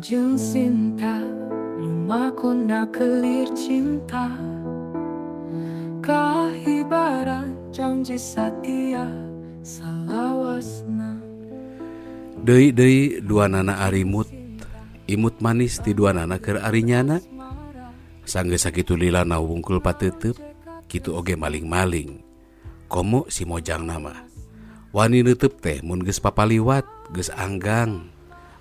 jeung Sinta lumaku na kelir cinta kahibaran janji satia salawasna. Deui dua nana arimut, imut manis ti dua nana keur arinyana. Sanggeus sakitu lilana wungkul pateuteub, kitu oge maling-maling. Komo si Mojang nama. Wani neuteub teh mun geus papaliwat, geus anggang.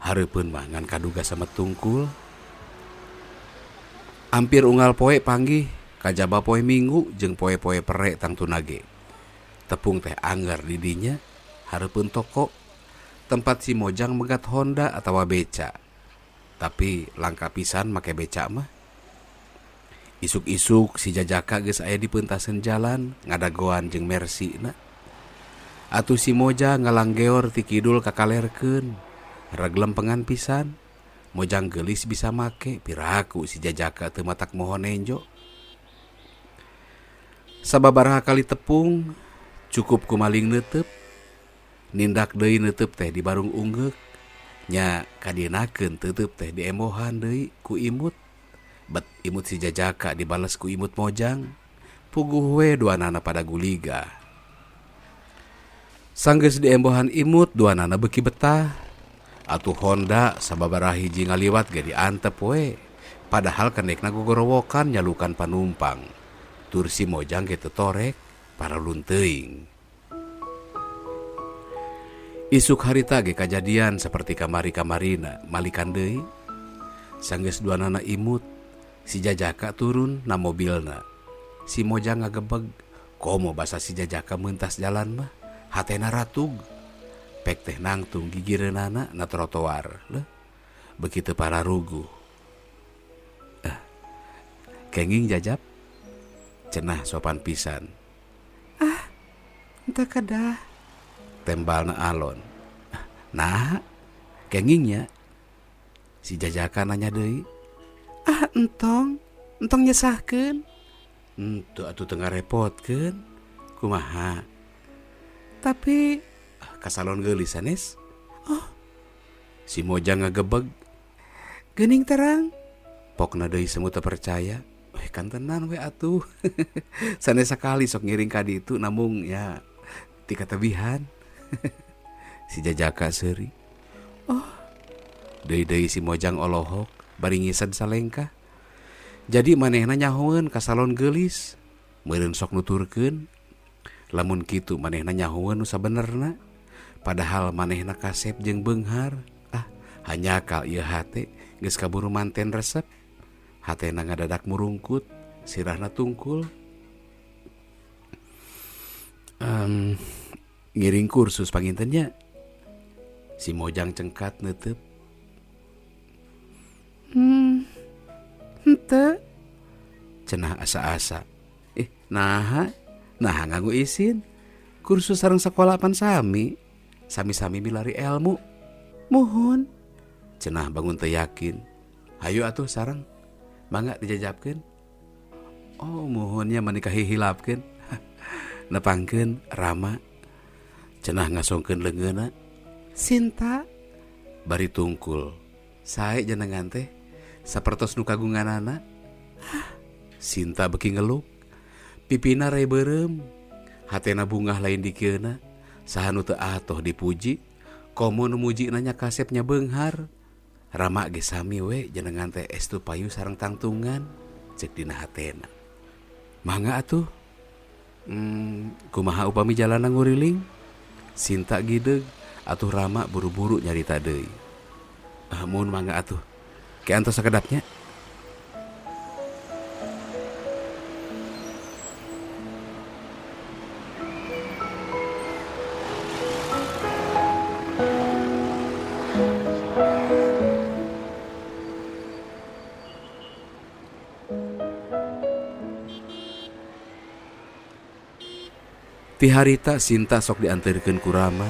Hareupeun mah ngan kaduga sama tungkul. Ampir unggal poe panggih, kajaba poe minggu jeung poe-poe pere tang tunage. Tepung teh anggar di dinya, hareupeun toko. Tempat si Mojang megat Honda atawa beca. Tapi langka pisan make beca mah. Isuk-isuk si Jajaka geus aya di peuntaseun jalan ngadagoan jeung Mercy na. Atuh si Mojang ngalanggeor ti kidul kakalerkeun. Reglempengan pisan. Mojang geulis bisa make piraku si Jajaka teu matak mohon enjo. Sababaraha kali tepung cukup ku maling neuteub. Nindak deui neuteub teh di barung unggeuk. Nya kadienakeun teuteub teh di embohan deui ku imut. Bet imut si Jajaka dibales ku imut Mojang. Puguh we duanana pada guliga. Sanggeus di embohan imut duanana beuki betah. Atuh Honda sababaraha hiji ngaliwat ge diantep we. Padahal kendekna gogorowokan nyalukan panumpang. Tur si Mojang ge teu torek paralun teuing. Isuk harita ge kajadian saperti kamari-kamarina malikan deui. Sanggeus duanana imut, si Jajaka turun na mobilna. Si Mojang ngagebeg, komo basa si Jajaka meuntas jalan mah, hatena ratug. Pek teh nangtung gigireunana na trotoar. Begitu para rugu. Kenging Jajab, cenah sopan pisan. Entah kadah. Tembalna alon. Nah, kengingnya. Si Jajaka nanya deui. Entong nyesahkeun. Tuh atuh teu ngarepotkeun. Kumaha? Tapi Kasalon geulis sanes. Si Mojang ngagebeg. geuning terang. Pokna deui semua teu percaya. Kan tenan we atuh. Sanes sakali sok ngiring ka ditu namung ya ti katabihan. Si Jajaka seuri. Deui si Mojang olohok bari ngised salengkah. Jadi manehna nyahoeun ka salon geulis. Meureun sok nuturkeun. Lamun kitu manehna nyahoeun nu sabenerna. Padahal manehna kasep jeung beunghar. Hanyakal ieu hate geus kaburu manten resep. Hatena ngadadak murungkut, sirahna tungkul. Ngiring kursus pangintennya. Si Mojang cengkat neuteub. Henteu. Cenah asa-asa. Nah nganggo isin. Kursus sareng sakola pan sami. Sami-sami milari ilmu. Mohon. Cenah bangun teu yakin. Hayu atuh sareng. Mangga dijajabkeun. Mohonnya manika hihilapkeun. Nepangkeun Rama. Cenah ngasongkeun leungeunna. Sinta. Bari tungkul. Sae jenengan teh? Sapertos nu kagunganana. Sinta beuki ngeluk. Pipina rei beureum. Hatena bungah lain dikeuna. Saha nu teu atoh dipuji. Komo nu muji nanya kasepnya beunghar. Rama ge sami we jenengan teh estu payu sareng tangtungan. Cek dina hatena. Mangga atuh. Kumaha upami jalana nguriling? Sinta gideug. Atuh Rama buru-buru nyarita deui. Mun mangga atuh. Ke antos sakedapnya. Ti harita Sinta sok dianterkeun ku Rama.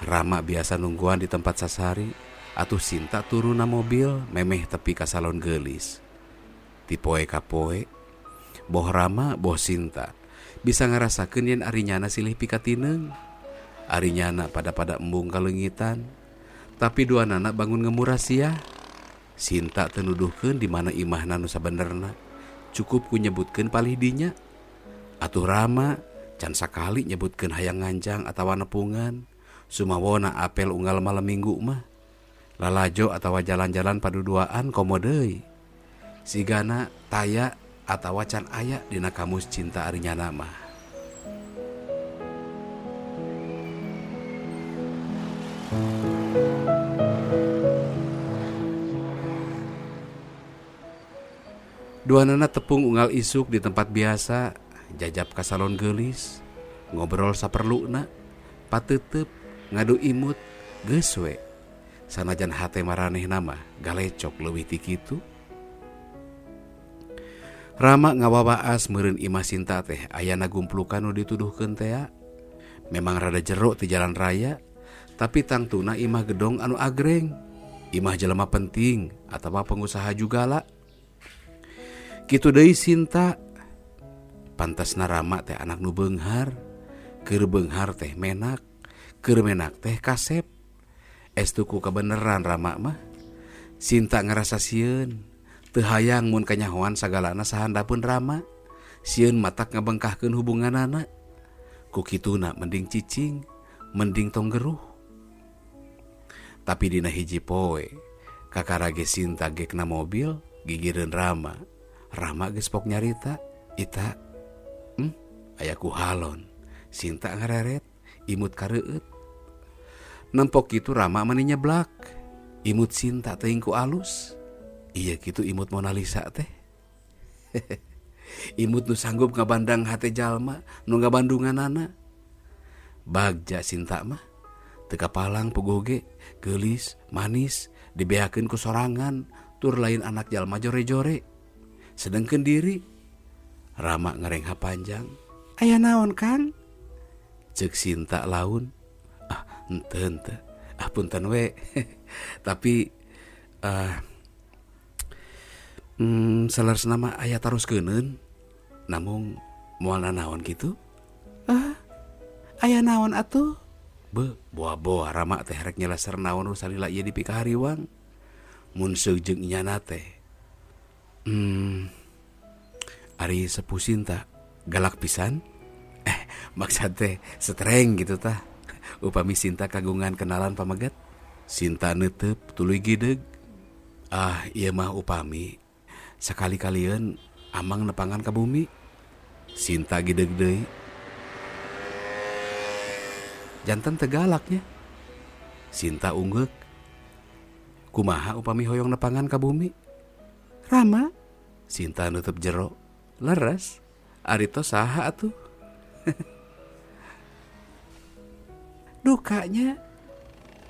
Rama biasa nungguan di tempat sasari. Atuh Sinta turun na mobil memeh tepi ka salon geulis. Ti poe ka poe, boh Rama boh Sinta bisa ngarasakeun yen arinyana silih pikatineng. Arinyana pada embung kaleungitan. Tapi duanana bangun ngemurah sia. Sinta teu nuduhkeun di mana imahna nu sabenerna. Cukup ku nyebutkeun palih dinya. Atuh Rama can sakali nyebutkeun hayang nganjang atawa nepungan. Sumawona apel unggal malam minggu mah. Lalajo atawa jalan-jalan paduduaan komo deui. Sigana taya atawa can aya dina kamus cinta arinyana mah. Duanana tepung unggal isuk di tempat biasa, jajab ka salon geulis, ngobrol saperluna, pateuteup, ngadu imut, geus we. Sanajan hate maranehna mah galecok leuwih ti kitu. Rama ngawawaas meureun imah Sinta teh ayana gumplukan nu dituduhkeun tea. Memang rada jero ti jalan raya, tapi tangtuna imah gedong anu agreng, imah jelema penting atawa pengusaha jugala. Kitu deui Sinta. Pantasna Rama teh anak nu beunghar, keur beunghar teh menak, keur menak teh kasep. Estuku kebeneran Rama mah. Sinta ngerasa sieun, teu hayang mun kanyahoan sagalana sahandapun Rama. Sieun matak ngabengkahkeun hubunganana. Ku kituna mending cicing, mending tong geruh. Tapi dina hiji poe, kakara ge Sinta gekna mobil, gigireun Rama. Rama geus pok nyarita, "Ita, aya ku halon." Sinta ngareret, imut kareueut. Nempok kitu Rama mani nyeblak. Imut Sinta teuing ku alus. Iya kitu imut Mona Lisa teh. Imut nu sanggup ngabandang hate jalma nu ngabandunganana. Bagja Sinta mah teu kapalang puguh ge, geulis, manis, dibeakeun ku sorangan, tur lain anak jalma jore-jore. Sedengkeun diri Rama ngarengha panjang. Aya naon Kang? Ceuk Sinta laun. Henteu. Punten we. Tapi saleresna mah aya taruskeunun. Namung moal nanaon kitu? Aya naon atuh? Boa-boa Rama teh rek nyeleser naon nu salila ieu di pikahariwang. Mun seujeuh nyana teh. Ari sepuh Sinta galak pisan. Maksud teh setreng gitu tah. Upami Sinta kagungan kenalan pamegat. Sinta neuteup tuluy gideg. Ieu mah upami sakali-kalieun amang nepangan ka bumi. Sinta gideg deui. Janten teu galaknya. Sinta ungeuk. Kumaha upami hoyong nepangan ka bumi? Rama, Sinta nutup jero. Leres. Ari tos saha atuh? dukanya.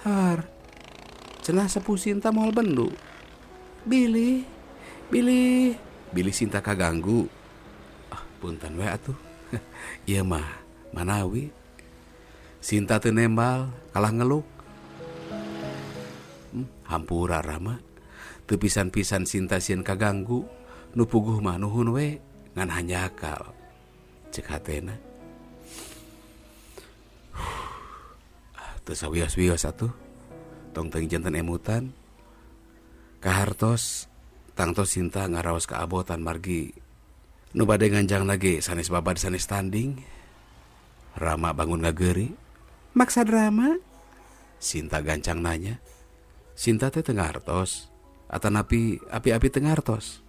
Har. Cenah sepuh Sinta moal bendu. Bilih. Bilih Sinta kaganggu. Punten we atuh. Ieu mah manawi. Sinta teu nembal, kalah ngeluk. Hampura Rama. Teu pisan-pisan Sinta sieun kaganggu. Nu puguh mah nuhun we ngan hanjakal. Ceuk hatena. Teu sawios-wios atuh. Tong teuing janten emutan. Kahartos tangtos Sinta ngaraos ka abotan margi nu bade nganjang lagi sanes babad sanes tanding. Rama bangun ngageuri. Maksad Rama? Sinta gancang nanya. Sinta teh teu ngartos atanapi api-api teu ngartos.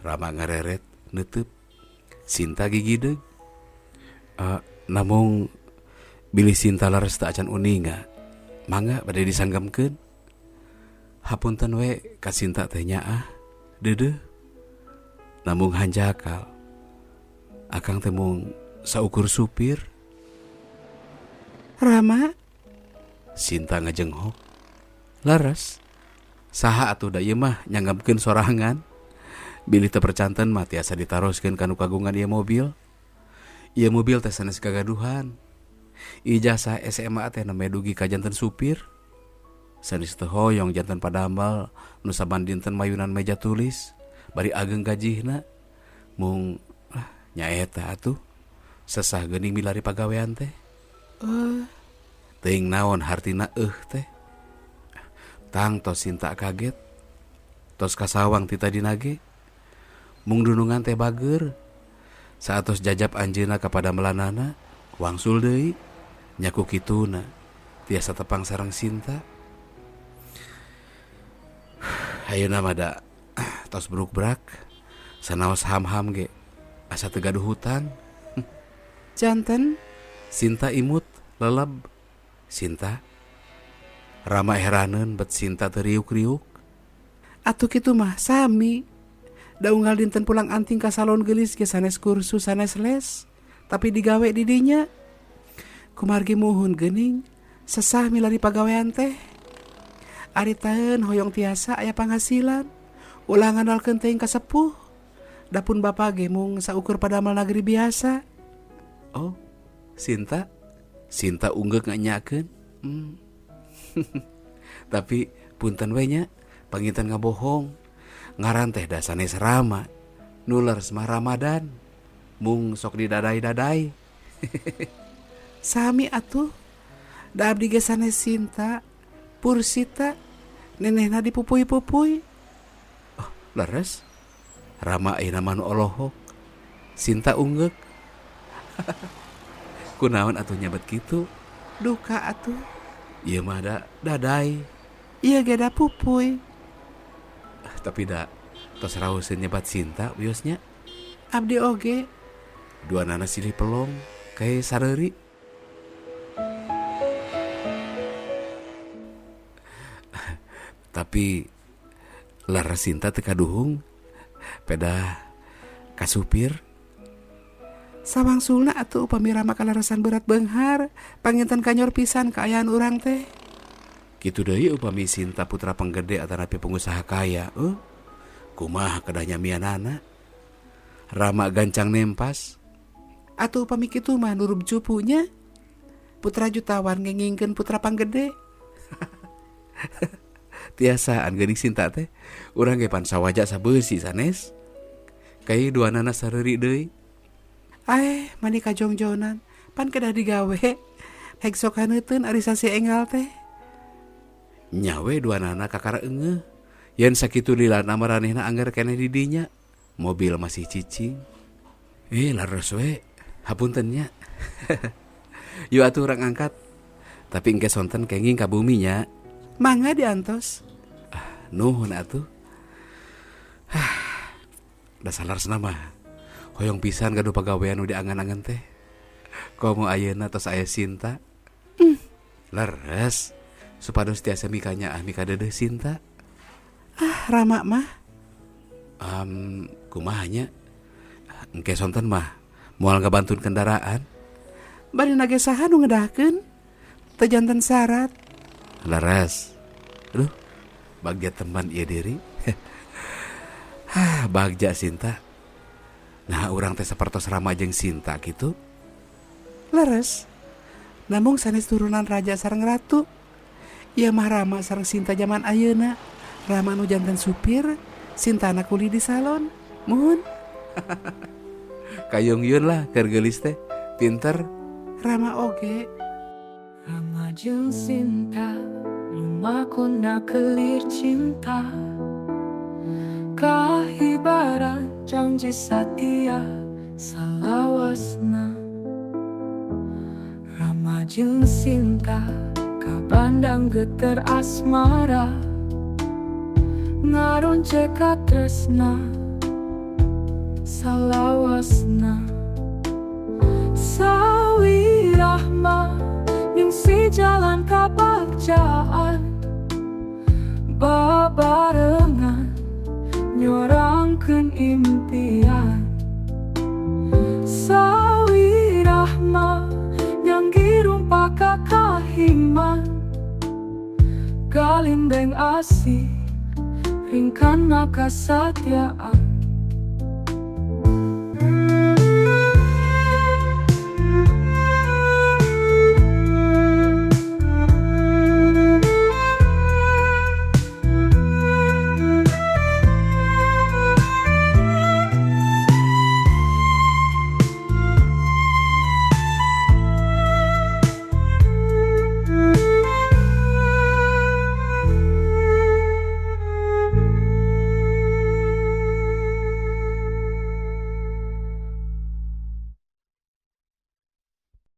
Rama ngareret neuteub. Sinta gigideg. Namung bilih Sinta lares teu acan uninga. Mangga bade disanggemkeun. Hapunten we ka Sinta teh nyaah. Deudeuh. Namung hanjakal. Akang teh mung saukur supir. Rama, Sinta ngajenghok. Laras. Saha atuh da ieu mah nyanggapkeun sorangan. Bilih teu percanten mah tiasa ditaroskeun kanu kagungan ieu mobil. Ieu mobil teh sanes gagaduhan. Ijazah SMA teh neme dugi ka janten supir. Sanes teu hoyong janten padambal nu saban dinten mayunan meja tulis. Bari ageng gajihna. Mung nyaeta atuh. Sesah geuning milari pagawean teh. Teuing naon hartina teh. Tangtos Sinta kaget. tos kasawang tita dinage. Mung dunungan teh bager. Saatos jajab anjeuna kepada melanana, wangsul deui nyaku kituna. Tiasa tepang sareng Sinta. Ayeuna mada tos bruk-brak. Sanaos ham-ham ge. Asa teu gaduh hutang. Janten, Sinta imut leleb. Sinta Rama heraneun bet Sinta teu riuk-riuk. atuh kitu mah sami. Da unggal dinten pulang anting ka salon gelis ge sanes kursus sanes les, tapi digawe di dinya. Kumargi muhun geuning, sesah milari pagawean teh. Ari taeun hoyong tiasa aya penghasilan, ulah ngandalkeun teuing ka sepuh. Dapun bapa ge mung saukur padamal nagri biasa. Oh, Sinta unggek nganyakeun. Tapi punten we nya, panginten ngabohong. Ngaran teh da sanes Rama. Nuler semah Ramadan. Mung sok didadai-dadai. Sami atuh. Da abdi ge sanes Sinta, Pursita, nenehna dipupui-pupui. Oh, leres. Rama ayeuna mah nu olohok. Sinta unggek. Kunaon atuh nyabet kitu? Duka atuh. Ieu mah da dadai. Iya ge da pupui. Tapi da tos raoseun nyebat Sinta wiosnya. Abdi oge. Dua nana silih pelong kayak sareuri. Tapi laras Sinta teu kaduhung. Peda kasupir. Sawangsulna atuh upami Rama kalarasan berat beunghar, panginten kanyor pisan kaayaan urang teh. Kitu deui upami Sinta putra penggede atanapi pengusaha kaya. Kumaha kedah nyamianana. Rama gancang nempas. Atuh upami kitu mah nurub cupunya. Putra jutawan ngengingkeun putra panggede. Tiasaan geuning Sinta teh. Urang ge pan sawaja sabeusi sanes. Kai duanana sareuri deui. Mani kajongjonan, pan kedah digawe. Hek sok haneuteun ari sasi enggal teh. Nyawe duanana kakara eungeuh. Yen sakitu lilana maranehna anggar keneh di dinya. Mobil masih cicing. Laras we. Hapunten nya. Yuk atuh urang angkat. Tapi engke sonten kenging ka bumi nya. Mangga diantos. Nuhun atuh. Da salarsna mah hoyong pisan gaduh pagawean nu diangan-angan teh. Komo ayeuna tos aya Sinta. Leres. Supados tiasa mikanya mika dedeh Sinta. Rama mah Kumaha nya? Engke sonten mah moal ngabantuin kendaraan. bari nage saha nu ngedahkeun? Teu janten syarat. Leres. Aduh, bagja teman ieu diri. Bagja Sinta. Nah, urang teh sapertos Rama jeung Sinta gitu. Leres. Namung sanes turunan raja sareng ratu. Ieu mah Rama sareng Sinta zaman ayeuna. Rama nu janten supir, Sintana kuli di salon. Muhun. Kayong yun lah keur geulis teh. Pinter. Rama oge. Rama jeung Sinta lumaku nakelir cinta. Kahibaran janji satia salawasna. Rama jeung Sinta kabandang geter asmara. Ngaronce ka tresna salawasna. Sawi rahma ning si jalan kabagjaan. Babarengan nyorangkeun impian. Sawi rahma yang girumpa kakahiman. Galindeng asih ringkan kesatiaan.